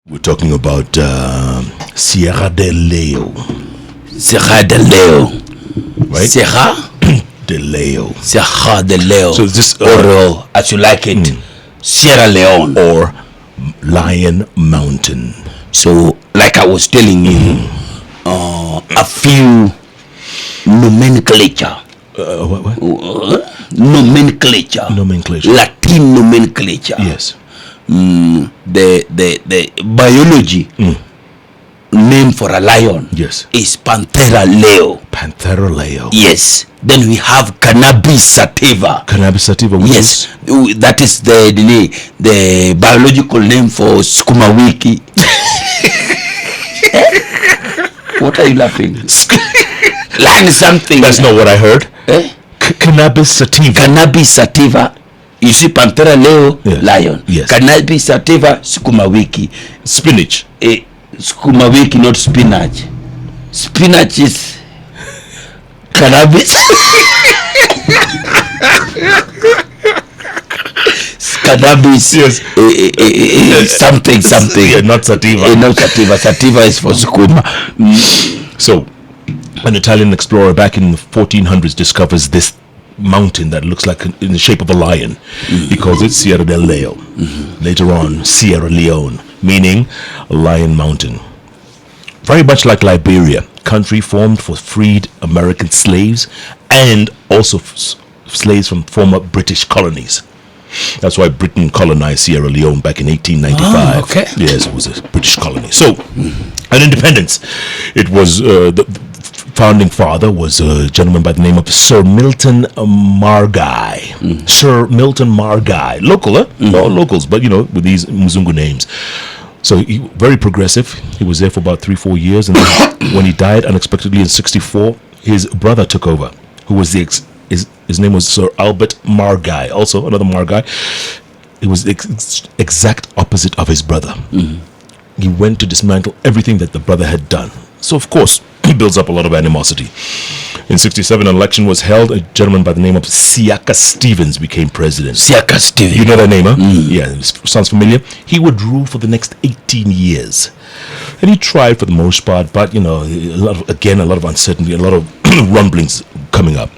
We're talking about Sierra de Leo, Sierra de Leo. right? Sierra De Leo. Sierra de Leo. So this or as you like it, Sierra Leone. or Lion Mountain. So, like I was telling you, a few nomenclature. What? Nomenclature. Nomenclature. Latin nomenclature. Yes. The biology name for a lion Yes. is Panthera leo. Panthera Leo. Yes. Then we have Cannabis sativa. Cannabis sativa. Which Yes, that is the biological name for Skumawiki. What are you laughing? Learn something. That's not what I heard. Eh? Cannabis sativa. Cannabis sativa. You see, Panthera leo, Yes. lion. Yes. Cannabis sativa, Skumawiki. Spinach. Skumawiki, not spinach. Spinach is cannabis. Cannabis. Yes. Something. Yeah, not sativa. No sativa. Sativa is for skuma. So, an Italian explorer back in the 1400s discovers this mountain that looks like in the shape of a lion. He calls it Sierra del Leo. Later on, Sierra Leone, meaning a lion mountain. Very much like Liberia, country formed for freed American slaves and also slaves from former British colonies. That's why Britain colonized Sierra Leone back in 1895. Oh, okay. Yes, it was a British colony. So, an independence. It was the founding father was a gentleman by the name of Sir Milton Margai. Sir Milton Margai. Local, all locals, but with these Mzungu names. So he very progressive. He was there for about 3-4 years, and then when he died unexpectedly in '64, his brother took over, who was his name was Sir Albert Margai, also another Margai. He was the exact opposite of his brother. He went to dismantle everything that the brother had done. So of course, he builds up a lot of animosity. In '67, an election was held. A gentleman by the name of Siaka Stevens became president. Siaka Stevens. You know that name, huh? Yeah, it sounds familiar. He would rule for the next 18 years. And he tried for the most part, but, a lot of uncertainty, a lot of rumblings coming up.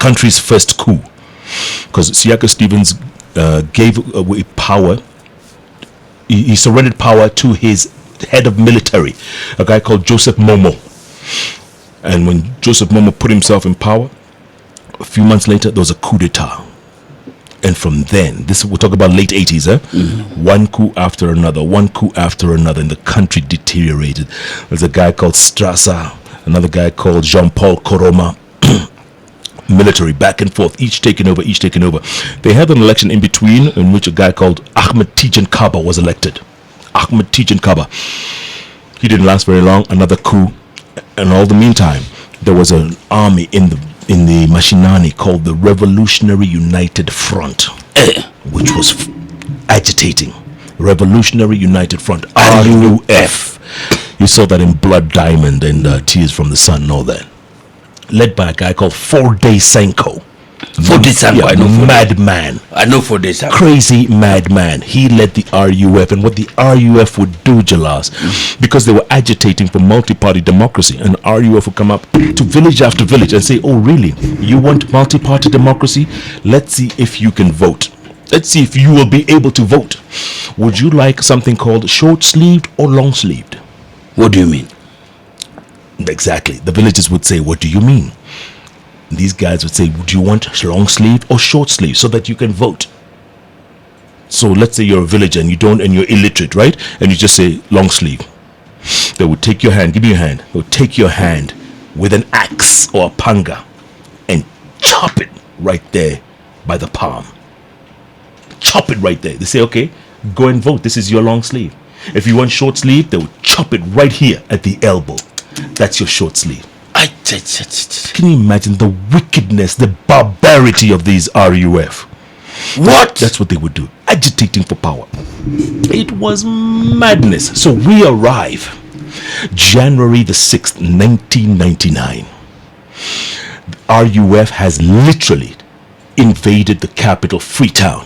Country's first coup. Because Siaka Stevens gave away power. He surrendered power to his head of military, a guy called Joseph Momo. And when Joseph Momo put himself in power, a few months later, there was a coup d'etat. And from then, we're talking about late 80s, one coup after another, and the country deteriorated. There's a guy called Strasser, another guy called Jean-Paul Koroma. Military back and forth, each taking over. They had an election in between in which a guy called Ahmed Tijan Kaba was elected. Ahmed Tijan Kaba. He didn't last very long. Another coup. And all the meantime, there was an army in the Mashinani called the Revolutionary United Front, which was agitating. Revolutionary United Front, RUF. You saw that in Blood Diamond and Tears from the Sun and all that. Led by a guy called Forde Sanko. Forde Sanko, I know. Madman. I know Forde Sanko. Crazy madman. He led the RUF, and what the RUF would do, Jalas, because they were agitating for multi-party democracy, and RUF would come up to village after village and say, "Oh, really? You want multi-party democracy? Let's see if you can vote. Let's see if you will be able to vote. Would you like something called short-sleeved or long-sleeved?" What do you mean? Exactly. The villagers would say, "What do you mean?" These guys would say, "Do you want long sleeve or short sleeve so that you can vote?" So let's say you're a villager and you're illiterate, right? And you just say long sleeve. They would take your hand, give me your hand. They would take your hand with an axe or a panga and chop it right there by the palm. Chop it right there. They say, "Okay, go and vote. This is your long sleeve." If you want short sleeve, they would chop it right here at the elbow. That's your short sleeve. Can you imagine the wickedness, the barbarity of these RUF? What? That's what they would do, agitating for power. It was madness. So we arrive January the 6th, 1999. RUF has literally invaded the capital, Freetown.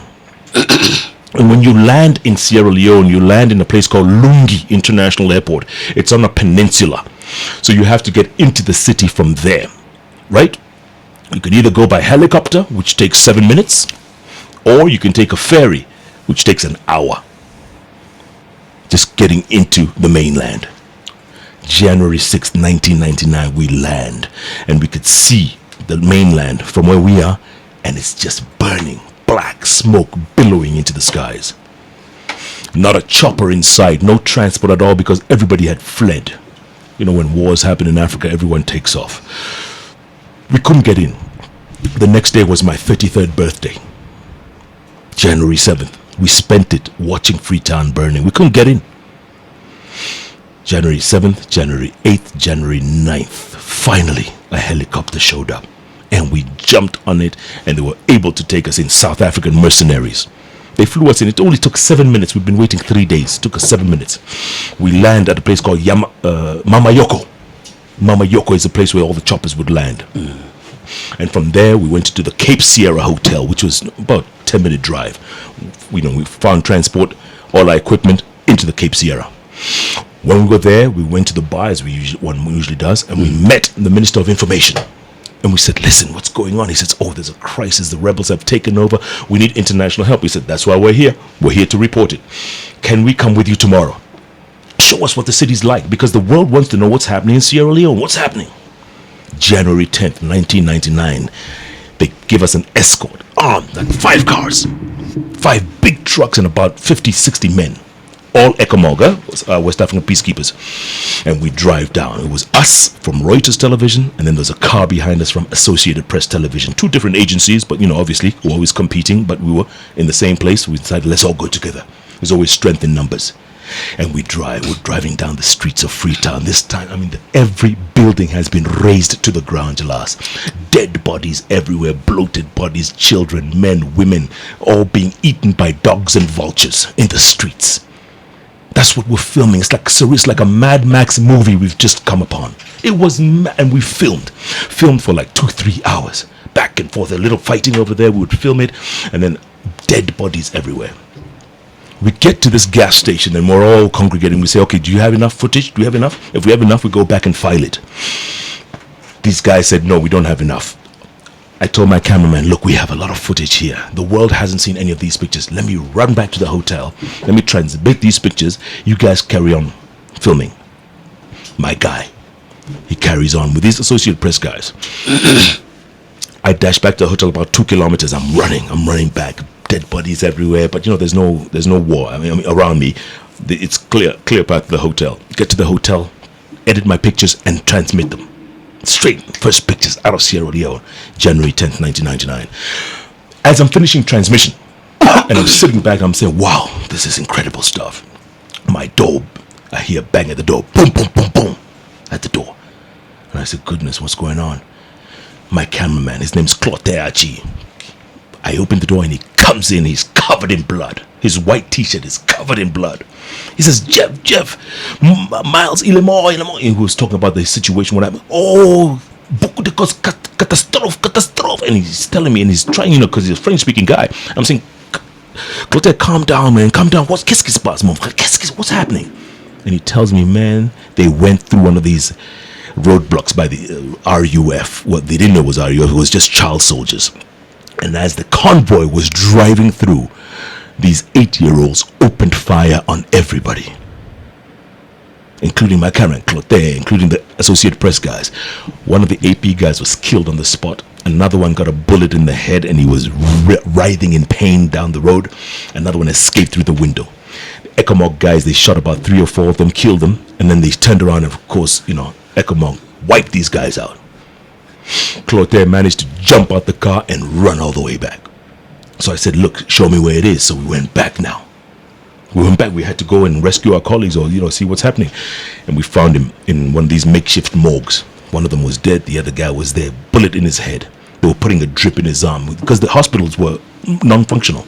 And when you land in Sierra Leone, you land in a place called Lungi International Airport. It's on a peninsula. So you have to get into the city from there, right? You can either go by helicopter, which takes 7 minutes, or you can take a ferry, which takes an hour. Just getting into the mainland. January 6th, 1999, we land, and we could see the mainland from where we are, and it's just burning. Black smoke billowing into the skies. Not a chopper in sight, no transport at all, because everybody had fled. You know, when wars happen in Africa, everyone takes off. We couldn't get in. The next day was my 33rd birthday, January 7th. We spent it watching Freetown burning. We couldn't get in. January 7th, January 8th, January 9th. Finally, a helicopter showed up. And we jumped on it, and they were able to take us in. South African mercenaries. They flew us in. It only took 7 minutes. We've been waiting 3 days. It took us 7 minutes. We land at a place called Mama Yoko. Mama Yoko is a place where all the choppers would land. And from there, we went to the Cape Sierra Hotel, which was about 10-minute drive. We found transport, all our equipment, into the Cape Sierra. When we were there, we went to the bar, as one usually does, and we met the Minister of Information. And we said, listen, what's going on? He says, oh, there's a crisis. The rebels have taken over. We need international help. We said, that's why we're here. We're here to report it. Can we come with you tomorrow? Show us what the city's like, because the world wants to know what's happening in Sierra Leone. What's happening? January 10th, 1999. They give us an escort, armed, like 5 cars, 5 big trucks, and about 50, 60 men. All ECOMOG, West African peacekeepers. And we drive down. It was us from Reuters Television, and then there's a car behind us from Associated Press Television. 2 different agencies, but obviously we're always competing, but we were in the same place. We decided, let's all go together. There's always strength in numbers. And we're driving down the streets of Freetown. This time, every building has been razed to the ground, Jalas. Dead bodies everywhere, bloated bodies, children, men, women, all being eaten by dogs and vultures in the streets. That's what we're filming. It's like a Mad Max movie we've just come upon. It was, and we filmed for like 2-3 hours, back and forth. A little fighting over there, we would film it, and then dead bodies everywhere. We get to this gas station, and we're all congregating. We say, okay, do you have enough footage? Do we have enough? If we have enough, we go back and file it. These guys said, no, we don't have enough. I told my cameraman, look, we have a lot of footage here. The world hasn't seen any of these pictures. Let me run back to the hotel. Let me transmit these pictures. You guys carry on filming. My guy, he carries on with these Associated Press guys. I dash back to the hotel about 2 kilometers. I'm running back. Dead bodies everywhere, but there's no war. Around me, it's clear path to the hotel. Get to the hotel, edit my pictures, and transmit them. Straight, first pictures out of Sierra Leone, January 10th, 1999. As I'm finishing transmission, and I'm sitting back, I'm saying, wow, this is incredible stuff. My door, I hear a bang at the door, boom, boom, boom, boom, at the door. And I said, goodness, what's going on? My cameraman, his name's Cloteachi. I open the door and he comes in, he's covered in blood. His white t-shirt is covered in blood. He says, Jeff, Miles, Ilemo. He was talking about the situation, what happened. Oh, catastrophe. And he's telling me, and he's trying, because he's a French-speaking guy. I'm saying, Clotaire, calm down, man, calm down. What's happening? And he tells me, man, they went through one of these roadblocks by the RUF. What they didn't know was RUF, it was just child soldiers. And as the convoy was driving through, these 8-year-olds opened fire on everybody, including my cameraman, Clotaire, including the Associated Press guys. One of the AP guys was killed on the spot. Another one got a bullet in the head, and he was writhing in pain down the road. Another one escaped through the window. The ECOMOG guys, they shot about 3 or 4 of them, killed them, and then they turned around, and of course, ECOMOG wiped these guys out. Clotaire managed to jump out the car and run all the way back. So I said, look, show me where it is. So we went back now. We had to go and rescue our colleagues, or see what's happening. And we found him in one of these makeshift morgues. One of them was dead, the other guy was there, bullet in his head. They were putting a drip in his arm because the hospitals were non-functional.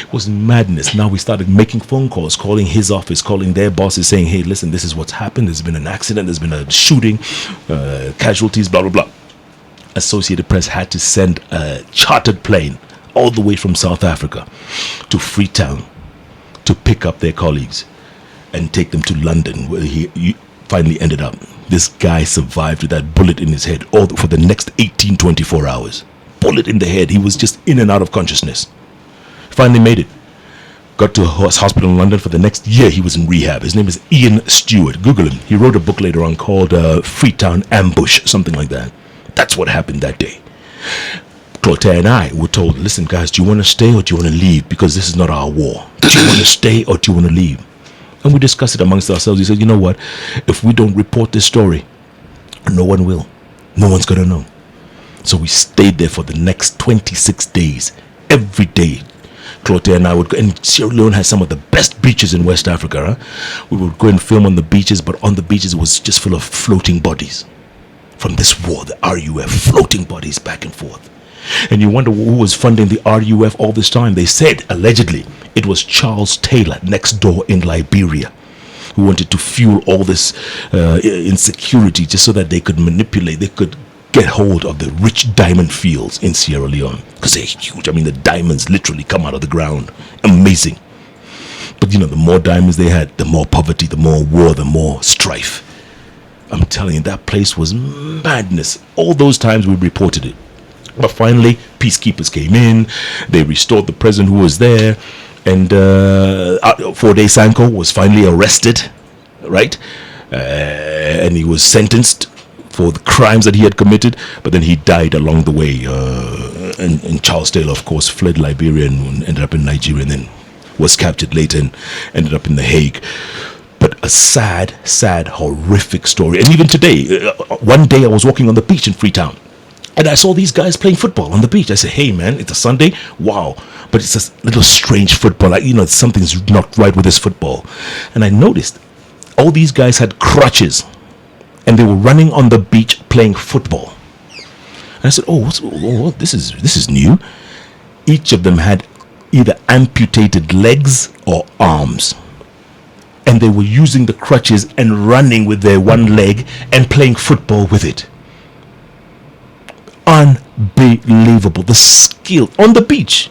It was madness. Now we started making phone calls, calling his office, calling their bosses, saying, hey, listen, this is what's happened. There's been an accident, there's been a shooting, casualties, blah, blah, blah. Associated Press had to send a chartered plane all the way from South Africa to Freetown to pick up their colleagues and take them to London, where he finally ended up. This guy survived with that bullet in his head for the next 24 hours. Bullet in the head. He was just in and out of consciousness. Finally made it. Got to a hospital in London. For the next year he was in rehab. His name is Ian Stewart. Google him. He wrote a book later on called Freetown Ambush, something like that. That's what happened that day. Clotaire and I were told, listen guys, do you want to stay or do you want to leave? Because this is not our war. Do you want to stay or do you want to leave? And we discussed it amongst ourselves. He said, you know what? If we don't report this story, no one will. No one's going to know. So we stayed there for the next 26 days. Every day, Clotaire and I would go. And Sierra Leone has some of the best beaches in West Africa. Huh? We would go and film on the beaches, but on the beaches it was just full of floating bodies. From this war, the RUF, floating bodies back and forth. And you wonder who was funding the RUF all this time. They said, allegedly, it was Charles Taylor next door in Liberia, who wanted to fuel all this insecurity just so that they could manipulate, they could get hold of the rich diamond fields in Sierra Leone. Because they're huge. I mean, the diamonds literally come out of the ground. Amazing. But, you know, the more diamonds they had, the more poverty, the more war, the more strife. I'm telling you, that place was madness. All those times we reported it. But finally, peacekeepers came in. They restored the president who was there. And Forde Sanko was finally arrested, right? And he was sentenced for the crimes that he had committed. But then he died along the way. And Charles Taylor, of course, fled Liberia and ended up in Nigeria, and then was captured later and ended up in The Hague. But a sad, sad, horrific story. And even today, one day I was walking on the beach in Freetown, and I saw these guys playing football on the beach. I said, hey man, it's a Sunday. Wow. But it's a little strange football. Like, you know, something's not right with this football. And I noticed all these guys had crutches, and they were running on the beach playing football. And I said, this is new. Each of them had either amputated legs or arms. And they were using the crutches and running with their one leg and playing football with it. Unbelievable. The skill on the beach.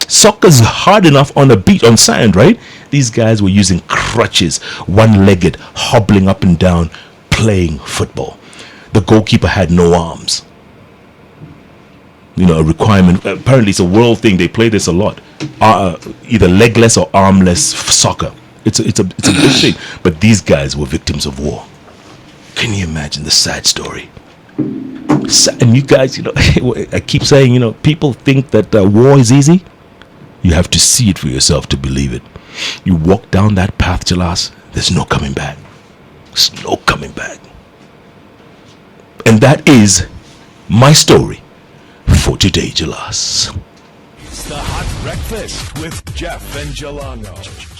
Soccer's hard enough on a beach, on sand, right? These guys were using crutches, one-legged, hobbling up and down, playing football. The goalkeeper had no arms. You know, a requirement. Apparently it's a world thing. They play this a lot. Either legless or armless soccer. It's a good thing. But these guys were victims of war. Can you imagine the sad story? And you guys, you know, I keep saying, you know, people think that war is easy. You have to see it for yourself to believe it. You walk down that path, Jalas, there's no coming back. There's no coming back. And that is my story for today, Jalas. It's the Hot Breakfast with Jeff and Jelano.